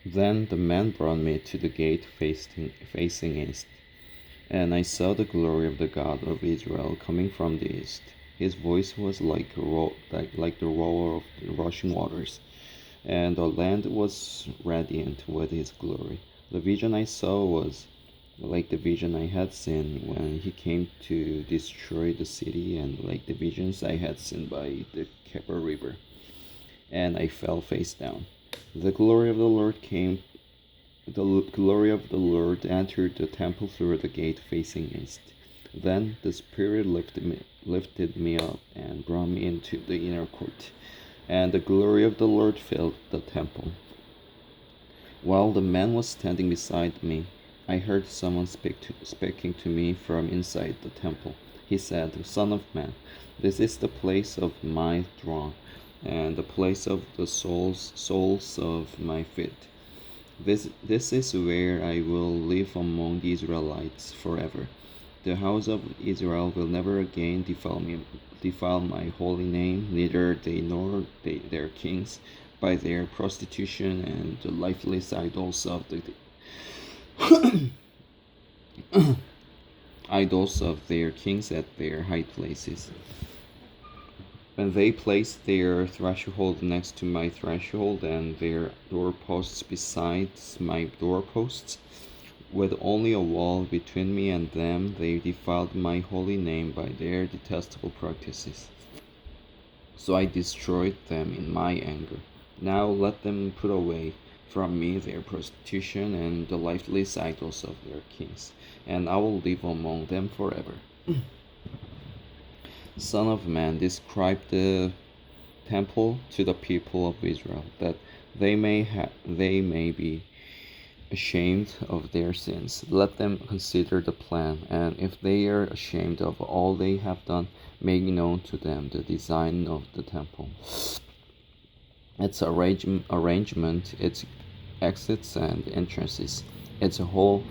Then the man brought me to the gate facing east, and I saw the glory of the God of Israel coming from the east. His voice was like the roar of the rushing waters, and the land was radiant with his glory. The vision I saw was like the vision I had seen when he came to destroy the city, and like the visions I had seen by the Kebar River, and I fell face down. The glory of the Lord came The glory of the Lord entered the temple through the gate facing east. Then the Spirit lifted me up and brought me into the inner court, and the glory of the Lord filled the temple. While the man was standing beside me, I heard someone speaking to me from inside the temple. He said, "Son of man, this is the place of my throne, and the place of the soles of my feet. This is where I will live among the Israelites forever. The house of Israel will never again defile my holy name, neither they nor their kings, by their prostitution and the lifeless idols of the idols of their kings at their high places. When they placed their threshold next to my threshold and their doorposts beside my doorposts, with only a wall between me and them, they defiled my holy name by their detestable practices. So I destroyed them in my anger. Now let them put away from me their prostitution and the lifeless idols of their kings, and I will live among them forever. Son of man, describe the temple to the people of Israel, that they may be ashamed of their sins. Let them consider the plan, and if they are ashamed of all they have done, make known to them the design of the temple, its arrangement, its exits and entrances, its whole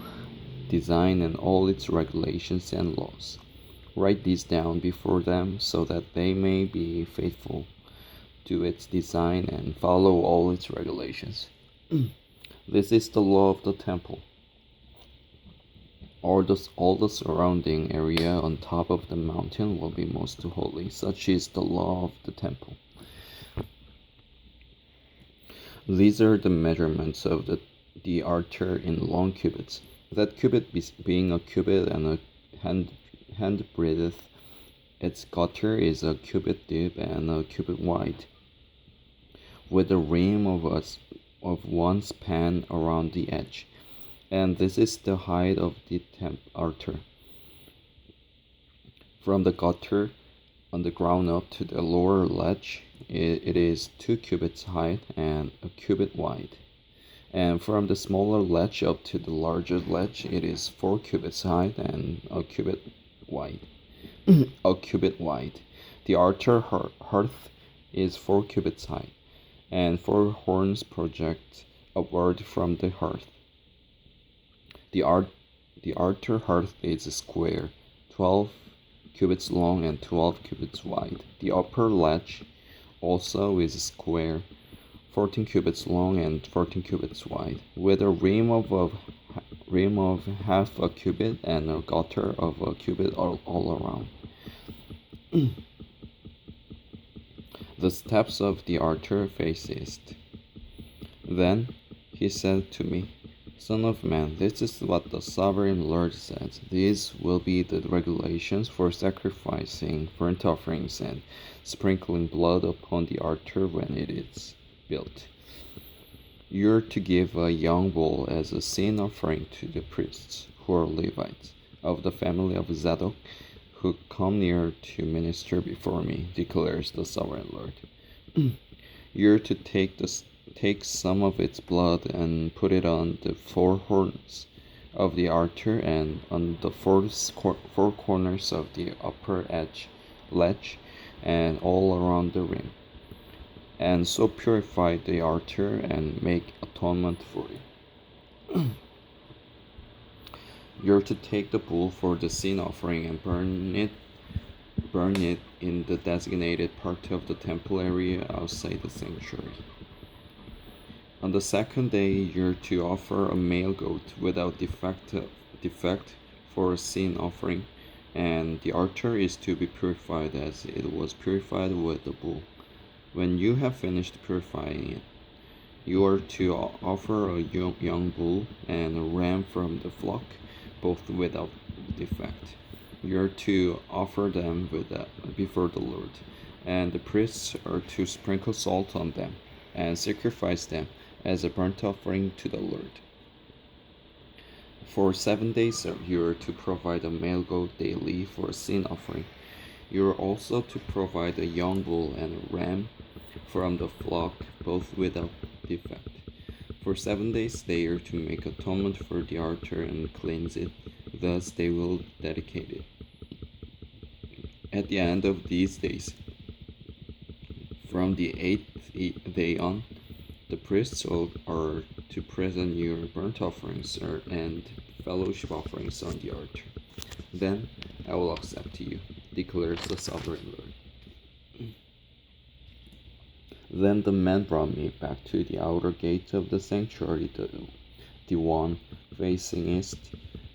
design and all its regulations and laws. Write these down before them so that they may be faithful to its design and follow all its regulations. This is the law of the temple. All the surrounding area on top of the mountain will be most holy. Such is the law of the temple. These are the measurements of the altar in long cubits. That cubit being a cubit and a hand breadth, its gutter is a cubit deep and a cubit wide, with a rim of one span around the edge. And this is the height of the altar. From the gutter on the ground up to the lower ledge, it is 2 cubits high and a cubit wide. And from the smaller ledge up to the larger ledge, it is 4 cubits high and a cubit wide. A cubit wide. The altar hearth is 4 cubits high, and 4 horns project upward from the hearth. The altar hearth is square, 12 cubits long and 12 cubits wide. The upper ledge also is square, 14 cubits long and 14 cubits wide, with a rim of half a cubit and a gutter of a cubit all around. The steps of the altar face east. Then he said to me, Son of man, this is what the sovereign Lord says. These will be the regulations for sacrificing burnt offerings and sprinkling blood upon the altar when it is built. You're to give a young bull as a sin offering to the priests, who are Levites, of the family of Zadok, who come near to minister before me, declares the sovereign Lord. You're to take some of its blood and put it on the 4 horns of the altar and on the 4 corners of the upper ledge and all around the rim, and so purify the altar and make atonement for it. You're to take the bull for the sin offering and burn it in the designated part of the temple area outside the sanctuary. On the second day, you're to offer a male goat without defect for a sin offering, and the altar is to be purified as it was purified with the bull. When you have finished purifying it, you are to offer a young bull and a ram from the flock, both without defect. You are to offer them before the Lord, and the priests are to sprinkle salt on them and sacrifice them as a burnt offering to the Lord. For 7 days you are to provide a male goat daily for a sin offering. You are also to provide a young bull and a ram from the flock, both without defect. For 7 days they are to make atonement for the altar and cleanse it, thus they will dedicate it. At the end of these days, from the 8th day on, the priests are to present your burnt offerings and fellowship offerings on the altar. Then I will accept you, declares the sovereign Lord. Then the man brought me back to the outer gate of the sanctuary, the one facing east,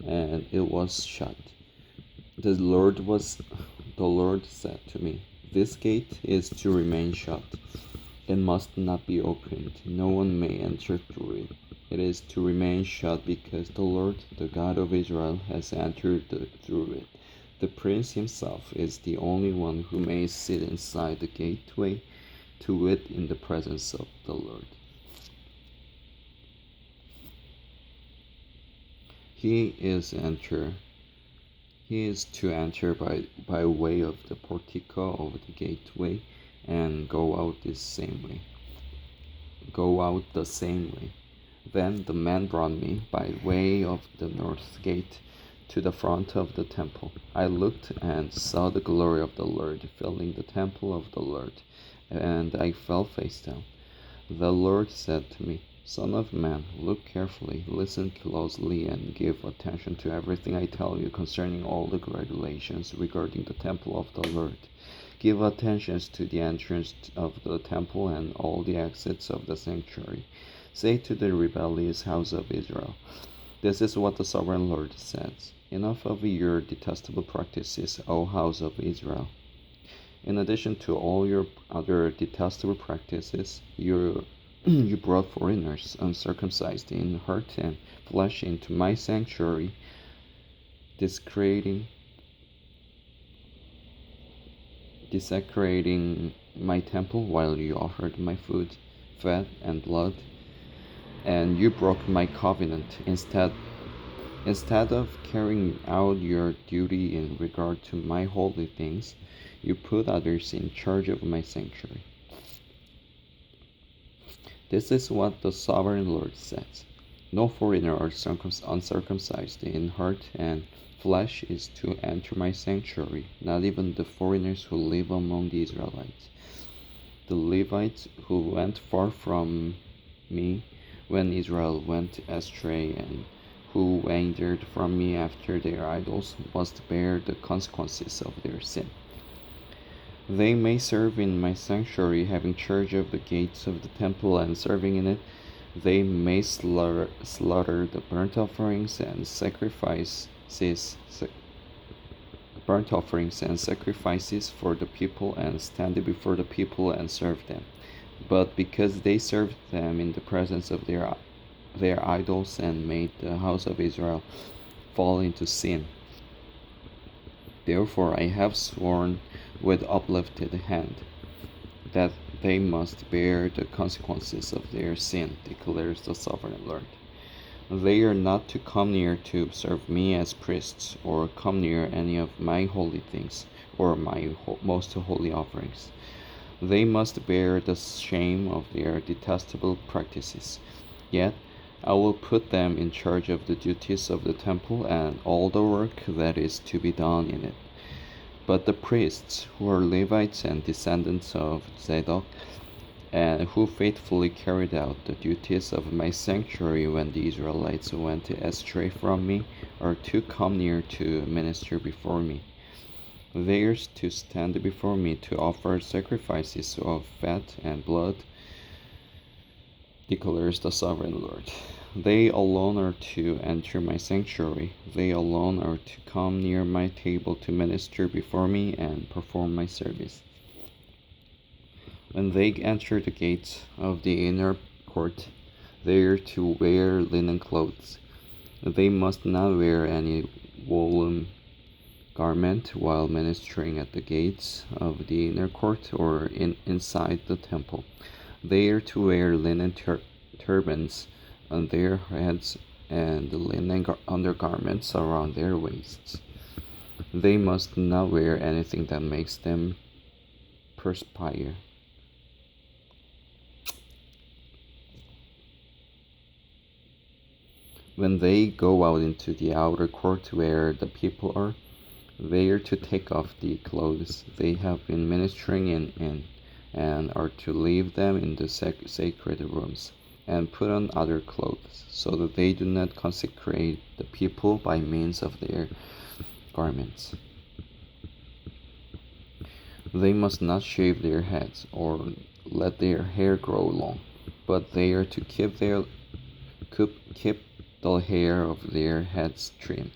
and it was shut. The Lord said to me, "This gate is to remain shut. It must not be opened. No one may enter through it. It is to remain shut because the Lord, the God of Israel, has entered through it. The prince himself is the only one who may sit inside the gateway to it in the presence of the Lord. He is to enter by way of the portico of the gateway and go out the same way. Then the man brought me by way of the north gate to the front of the temple. I looked and saw the glory of the Lord filling the temple of the Lord, and I fell face down. The Lord said to me, "Son of man, look carefully, listen closely, and give attention to everything I tell you concerning all the regulations regarding the temple of the Lord. Give attention to the entrance of the temple and all the exits of the sanctuary. Say to the rebellious house of Israel, this is what the sovereign Lord says. Enough of your detestable practices, O house of Israel. In addition to all your other detestable practices, you brought foreigners, uncircumcised in heart and flesh, into my sanctuary, desecrating my temple while you offered my food, fat and blood, and you broke my covenant. Instead of carrying out your duty in regard to my holy things, you put others in charge of my sanctuary. This is what the sovereign Lord says. No foreigner or uncircumcised in heart and flesh is to enter my sanctuary, not even the foreigners who live among the Israelites. The Levites who went far from me when Israel went astray and who wandered from me after their idols must bear the consequences of their sin. They may serve in my sanctuary, having charge of the gates of the temple and serving in it. They may slaughter the burnt offerings and sacrifices for the people and stand before the people and serve them. But because they served them in the presence of their idols and made the house of Israel fall into sin, therefore I have sworn with uplifted hand that they must bear the consequences of their sin, declares the sovereign Lord. They are not to come near to serve me as priests, or come near any of my holy things, or my most holy offerings. They must bear the shame of their detestable practices. Yet I will put them in charge of the duties of the temple and all the work that is to be done in it. But the priests, who are Levites and descendants of Zadok, and who faithfully carried out the duties of my sanctuary when the Israelites went astray from me, are to come near to minister before me. They are to stand before me to offer sacrifices of fat and blood. declares the sovereign Lord. They alone are to enter my sanctuary. They alone are to come near my table to minister before me and perform my service. When they enter the gates of the inner court, they are to wear linen clothes. They must not wear any woolen garment while ministering at the gates of the inner court or inside the temple. They are to wear linen turbans on their heads and linen undergarments around their waists. They must not wear anything that makes them perspire. When they go out into the outer court where the people are, they are to take off the clothes they have been ministering in and are to leave them in the sacred rooms and put on other clothes, so that they do not consecrate the people by means of their garments. They must not shave their heads or let their hair grow long, but they are to keep the hair of their heads trimmed.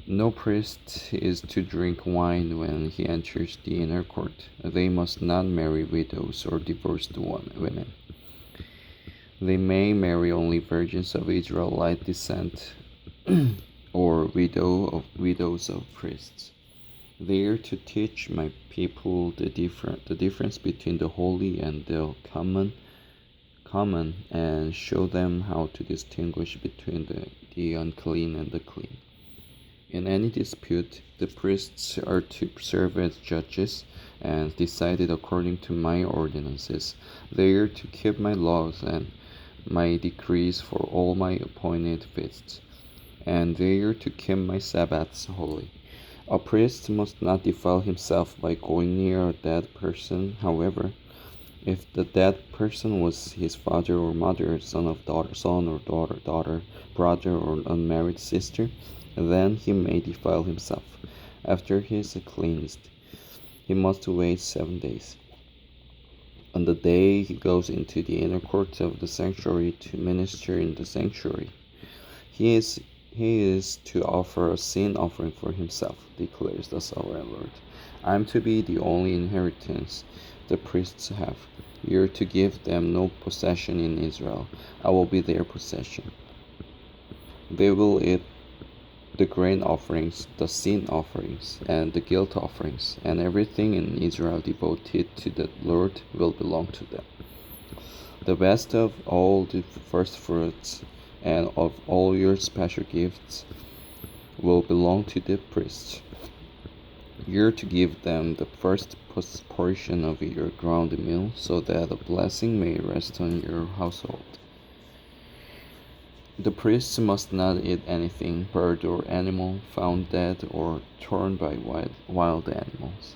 No priest is to drink wine when he enters the inner court. They must not marry widows or divorced women. They may marry only virgins of Israelite descent or widows of priests. They are to teach my people the difference between the holy and the common, and show them how to distinguish between the unclean and the clean. In any dispute, the priests are to serve as judges and decide it according to my ordinances. They are to keep my laws and my decrees for all my appointed feasts, and they are to keep my Sabbaths holy. A priest must not defile himself by going near a dead person. However, if the dead person was his father or mother, son or daughter, brother or unmarried sister, then he may defile himself. After he is cleansed, he must wait 7 days. On the day he goes into the inner court of the sanctuary to minister in the sanctuary, he is to offer a sin offering for himself, declares the sovereign Lord. I am to be the only inheritance the priests have. You are to give them no possession in Israel. I will be their possession. They will eat the grain offerings, the sin offerings, and the guilt offerings, and everything in Israel devoted to the Lord will belong to them. The best of all the first fruits and of all your special gifts will belong to the priests. You're to give them the first portion of your ground meal, so that a blessing may rest on your household. The priests must not eat anything, bird or animal, found dead or torn by wild animals.